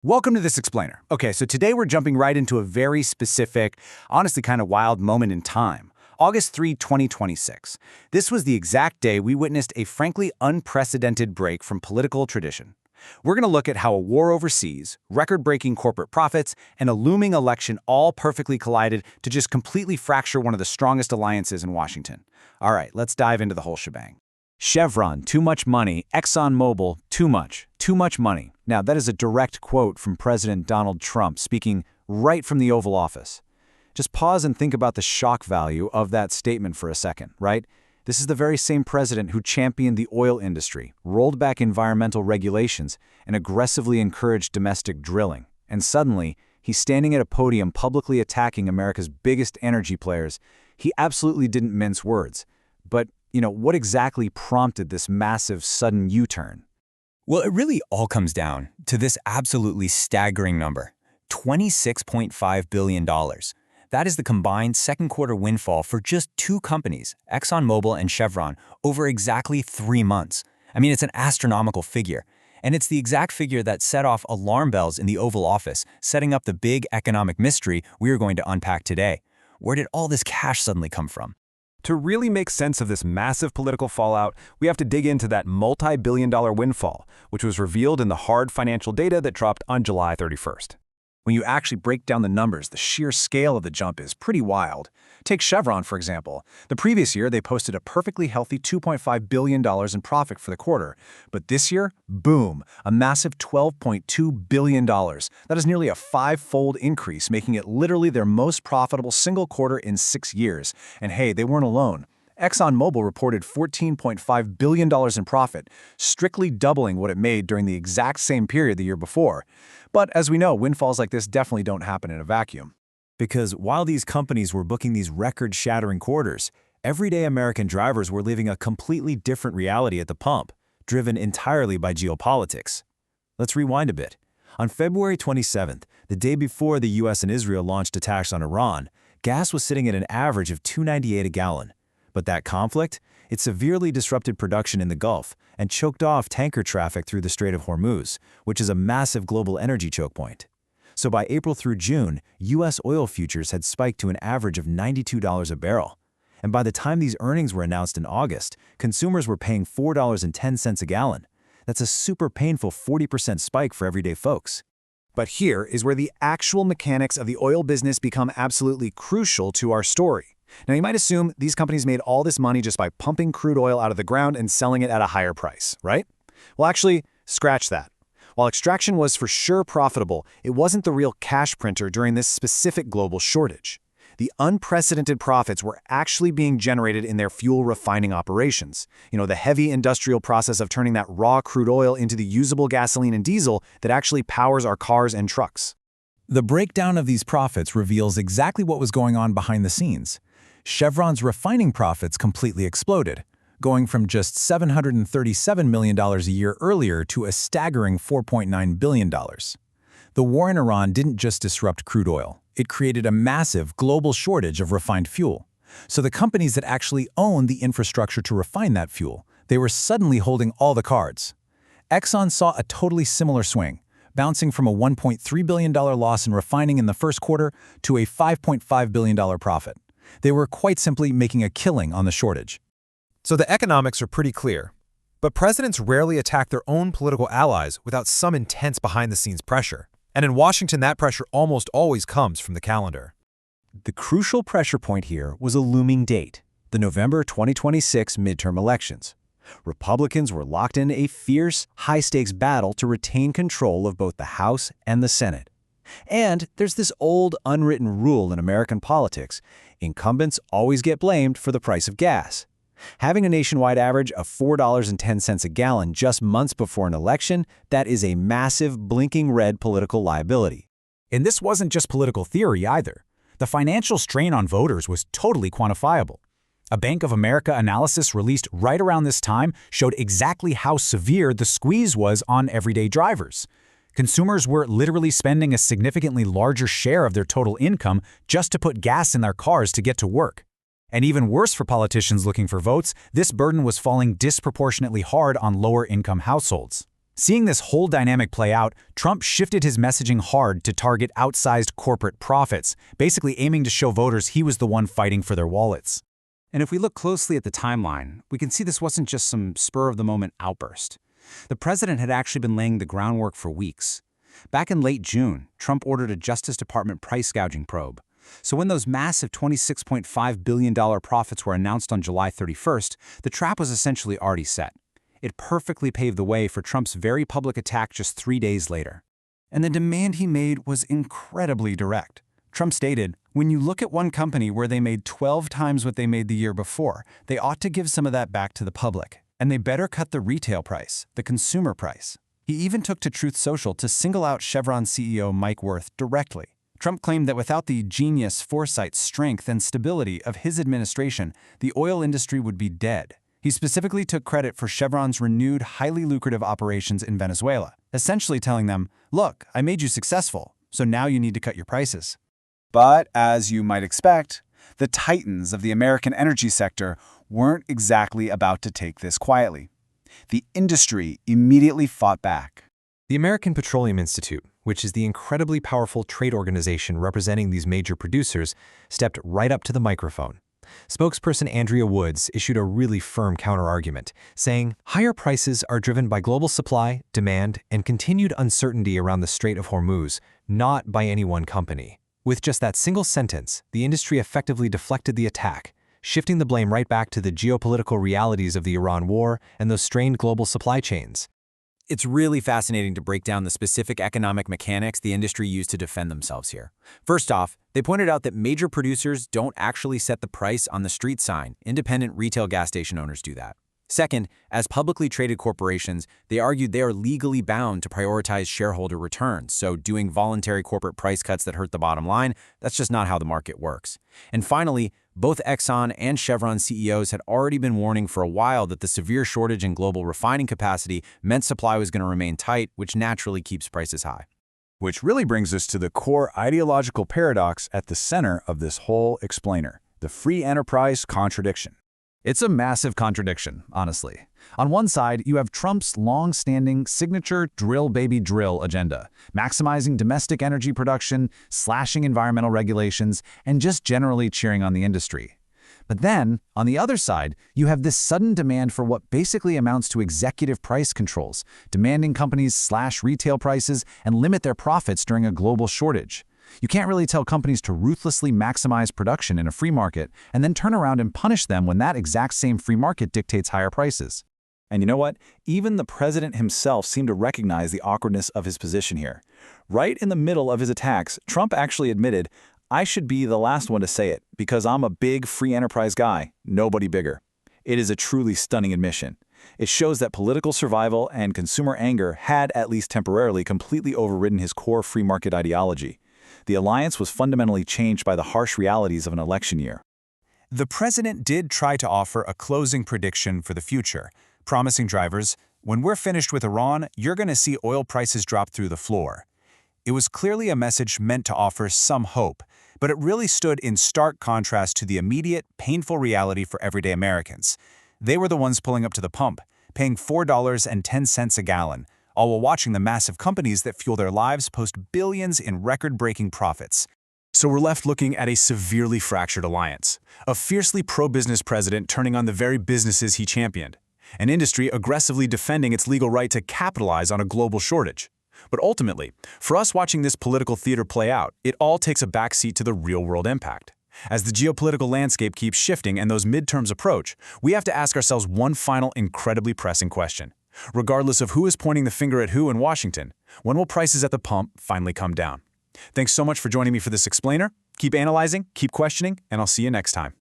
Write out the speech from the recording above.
Welcome to This Explainer. Okay, so today we're jumping right into a very specific, honestly kind of wild moment in time. August 3, 2026. This was the exact day we witnessed a frankly unprecedented break from political tradition. We're going to look at how a war overseas, record-breaking corporate profits, and a looming election all perfectly collided to just completely fracture one of the strongest alliances in Washington. All right, let's dive into the whole shebang. Chevron, too much money. ExxonMobil, too much money. Now, that is a direct quote from President Donald Trump speaking right from the Oval Office. Just pause and think about the shock value of that statement for a second, right? This is the very same president who championed the oil industry, rolled back environmental regulations, and aggressively encouraged domestic drilling. And suddenly, he's standing at a podium publicly attacking America's biggest energy players. He absolutely didn't mince words. But what exactly prompted this massive, sudden U-turn? Well, it really all comes down to this absolutely staggering number, $26.5 billion. That is the combined second quarter windfall for just two companies, ExxonMobil and Chevron, over exactly 3 months. I mean, it's an astronomical figure. And it's the exact figure that set off alarm bells in the Oval Office, setting up the big economic mystery we are going to unpack today. Where did all this cash suddenly come from? To really make sense of this massive political fallout, we have to dig into that multi-billion-dollar windfall, which was revealed in the hard financial data that dropped on July 31st. When you actually break down the numbers, the sheer scale of the jump is pretty wild. Take Chevron, for example. The previous year, they posted a perfectly healthy $2.5 billion in profit for the quarter. But this year, boom, a massive $12.2 billion. That is nearly a 5-fold increase, making it literally their most profitable single quarter in 6 years. And hey, they weren't alone. ExxonMobil reported $14.5 billion in profit, strictly doubling what it made during the exact same period the year before. But as we know, windfalls like this definitely don't happen in a vacuum. Because while these companies were booking these record-shattering quarters, everyday American drivers were living a completely different reality at the pump, driven entirely by geopolitics. Let's rewind a bit. On February 27th, the day before the US and Israel launched attacks on Iran, gas was sitting at an average of $2.98 a gallon. But that conflict, it severely disrupted production in the Gulf and choked off tanker traffic through the Strait of Hormuz, which is a massive global energy choke point. So by April through June, U.S. oil futures had spiked to an average of $92 a barrel. And by the time these earnings were announced in August, consumers were paying $4.10 a gallon. That's a super painful 40% spike for everyday folks. But here is where the actual mechanics of the oil business become absolutely crucial to our story. Now, you might assume these companies made all this money just by pumping crude oil out of the ground and selling it at a higher price, right? Well, actually, scratch that. While extraction was for sure profitable, it wasn't the real cash printer during this specific global shortage. The unprecedented profits were actually being generated in their fuel refining operations. The heavy industrial process of turning that raw crude oil into the usable gasoline and diesel that actually powers our cars and trucks. The breakdown of these profits reveals exactly what was going on behind the scenes. Chevron's refining profits completely exploded, going from just $737 million a year earlier to a staggering $4.9 billion. The war in Iran didn't just disrupt crude oil. It created a massive global shortage of refined fuel. So the companies that actually own the infrastructure to refine that fuel, they were suddenly holding all the cards. Exxon saw a totally similar swing, bouncing from a $1.3 billion loss in refining in the first quarter to a $5.5 billion profit. They were quite simply making a killing on the shortage. So the economics are pretty clear. But presidents rarely attack their own political allies without some intense behind-the-scenes pressure. And in Washington, that pressure almost always comes from the calendar. The crucial pressure point here was a looming date, the November 2026 midterm elections. Republicans were locked in a fierce, high-stakes battle to retain control of both the House and the Senate. And there's this old, unwritten rule in American politics: incumbents always get blamed for the price of gas. Having a nationwide average of $4.10 a gallon just months before an election, that is a massive, blinking red political liability. And this wasn't just political theory either. The financial strain on voters was totally quantifiable. A Bank of America analysis released right around this time showed exactly how severe the squeeze was on everyday drivers. Consumers were literally spending a significantly larger share of their total income just to put gas in their cars to get to work. And even worse for politicians looking for votes, this burden was falling disproportionately hard on lower-income households. Seeing this whole dynamic play out, Trump shifted his messaging hard to target outsized corporate profits, basically aiming to show voters he was the one fighting for their wallets. And if we look closely at the timeline, we can see this wasn't just some spur-of-the-moment outburst. The president had actually been laying the groundwork for weeks. Back in late June, Trump ordered a Justice Department price gouging probe. So when those massive $26.5 billion profits were announced on July 31st, the trap was essentially already set. It perfectly paved the way for Trump's very public attack just 3 days later. And the demand he made was incredibly direct. Trump stated, "When you look at one company where they made 12 times what they made the year before, they ought to give some of that back to the public. And they better cut the retail price, the consumer price." He even took to Truth Social to single out Chevron CEO Mike Wirth directly. Trump claimed that without the genius, foresight, strength, and stability of his administration, the oil industry would be dead. He specifically took credit for Chevron's renewed, highly lucrative operations in Venezuela, essentially telling them, "Look, I made you successful, so now you need to cut your prices." But as you might expect, the titans of the American energy sector weren't exactly about to take this quietly. The industry immediately fought back. The American Petroleum Institute, which is the incredibly powerful trade organization representing these major producers, stepped right up to the microphone. Spokesperson Andrea Woods issued a really firm counterargument, saying, "Higher prices are driven by global supply, demand, and continued uncertainty around the Strait of Hormuz, not by any one company." With just that single sentence, the industry effectively deflected the attack, shifting the blame right back to the geopolitical realities of the Iran war and those strained global supply chains. It's really fascinating to break down the specific economic mechanics the industry used to defend themselves here. First off, they pointed out that major producers don't actually set the price on the street sign. Independent retail gas station owners do that. Second, as publicly traded corporations, they argued they are legally bound to prioritize shareholder returns, so doing voluntary corporate price cuts that hurt the bottom line, that's just not how the market works. And finally, both Exxon and Chevron CEOs had already been warning for a while that the severe shortage in global refining capacity meant supply was going to remain tight, which naturally keeps prices high. Which really brings us to the core ideological paradox at the center of this whole explainer, the free enterprise contradiction. It's a massive contradiction, honestly. On one side, you have Trump's long-standing signature drill baby drill agenda, maximizing domestic energy production, slashing environmental regulations, and just generally cheering on the industry. But then, on the other side, you have this sudden demand for what basically amounts to executive price controls, demanding companies slash retail prices and limit their profits during a global shortage. You can't really tell companies to ruthlessly maximize production in a free market and then turn around and punish them when that exact same free market dictates higher prices. And you know what? Even the president himself seemed to recognize the awkwardness of his position here. Right in the middle of his attacks, Trump actually admitted, "I should be the last one to say it because I'm a big free enterprise guy, nobody bigger." It is a truly stunning admission. It shows that political survival and consumer anger had, at least temporarily, completely overridden his core free market ideology. The alliance was fundamentally changed by the harsh realities of an election year. The president did try to offer a closing prediction for the future, promising drivers, "When we're finished with Iran, you're going to see oil prices drop through the floor." It was clearly a message meant to offer some hope, but it really stood in stark contrast to the immediate, painful reality for everyday Americans. They were the ones pulling up to the pump, paying $4.10 a gallon, all while watching the massive companies that fuel their lives post billions in record-breaking profits. So we're left looking at a severely fractured alliance, a fiercely pro-business president turning on the very businesses he championed, an industry aggressively defending its legal right to capitalize on a global shortage. But ultimately, for us watching this political theater play out, it all takes a backseat to the real-world impact. As the geopolitical landscape keeps shifting and those midterms approach, we have to ask ourselves one final incredibly pressing question. Regardless of who is pointing the finger at who in Washington, when will prices at the pump finally come down? Thanks so much for joining me for this explainer. Keep analyzing, keep questioning, and I'll see you next time.